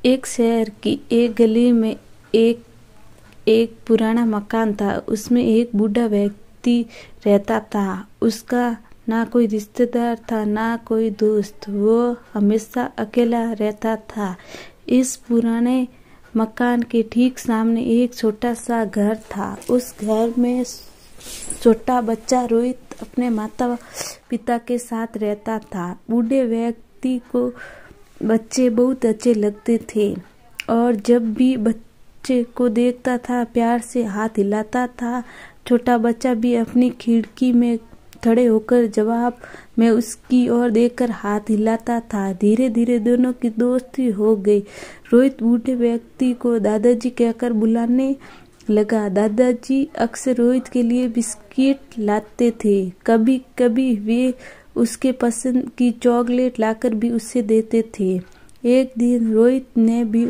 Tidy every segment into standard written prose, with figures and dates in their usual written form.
एक शहर की एक गली में एक एक पुराना मकान था। उसमें एक बूढ़ा व्यक्ति रहता था। उसका ना कोई रिश्तेदार था, ना कोई दोस्त। वो हमेशा अकेला रहता था। इस पुराने मकान के ठीक सामने एक छोटा सा घर था। उस घर में छोटा बच्चा रोहित अपने माता पिता के साथ रहता था। बूढ़े व्यक्ति को बच्चे बहुत अच्छे लगते थे और जब भी बच्चे को देखता था प्यार से हाथ हिलाता था। छोटा बच्चा भी अपनी खिड़की में खड़े होकर जवाब में उसकी ओर देखकर हाथ हिलाता था। धीरे धीरे दोनों की दोस्ती हो गई। रोहित बूढ़े व्यक्ति को दादाजी कहकर बुलाने लगा। दादाजी अक्सर रोहित के लिए बिस्किट लाते थे। कभी कभी वे उसके पसंद की चॉकलेट लाकर भी उसे देते थे। एक दिन रोहित ने भी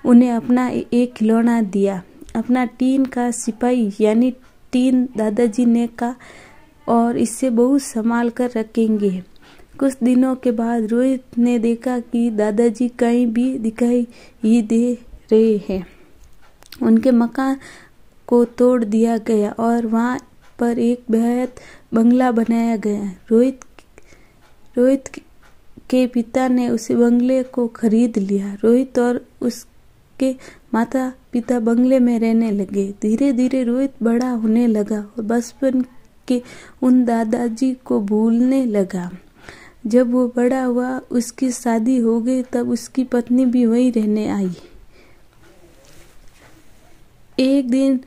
उन्हें अपना एक खिलौना दिया, अपना टीन का सिपाही यानी टीन। दादाजी ने कहा और इसे बहुत संभाल कर रखेंगे। कुछ दिनों के बाद रोहित ने देखा कि दादाजी कहीं भी दिखाई ही दे रहे हैं। उनके मकान को तोड़ दिया गया और वहां पर एक बेहद बंगला बनाया गया। रोहित के पिता ने उस बंगले को खरीद लिया। रोहित और उसके माता पिता बंगले में रहने लगे। धीरे धीरे रोहित बड़ा होने लगा और बचपन के उन दादाजी को भूलने लगा। जब वो बड़ा हुआ, उसकी शादी हो गई, तब उसकी पत्नी भी वहीं रहने आई। एक दिन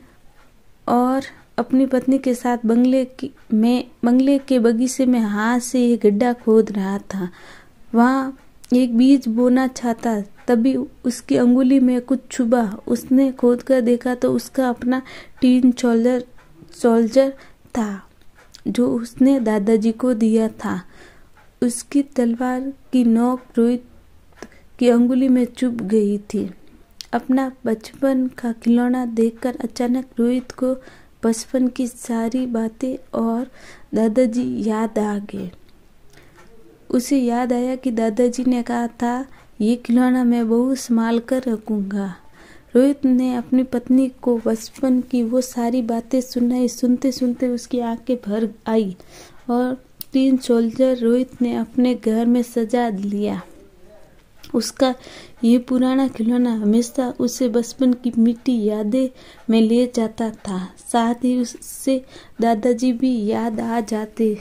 और अपनी पत्नी के साथ बंगले के बगीचे में हाथ से एक गड्ढा खोद रहा था। वहां एक बीज बोना चाहता, तभी उसकी अंगुली में कुछ चुभा। उसने खोदकर देखा तो उसका अपना टीन सोल्जर था जो उसने दादाजी को दिया था। उसकी तलवार की नोक रोहित की अंगुली में चुभ गई थी। अपना बचपन का खिलौना देखकर अचानक रोहित को बचपन की सारी बातें और दादाजी याद आ गए। उसे याद आया कि दादाजी ने कहा था, ये खिलौना मैं बहुत संभाल कर रखूंगा। रोहित ने अपनी पत्नी को बचपन की वो सारी बातें सुनाई। सुनते सुनते उसकी आंखें भर आई और टीन सोल्जर रोहित ने अपने घर में सजा लिया। उसका ये पुराना खिलौना हमेशा उसे बचपन की मीठी यादें में ले जाता था। साथ ही उससे दादाजी भी याद आ जाते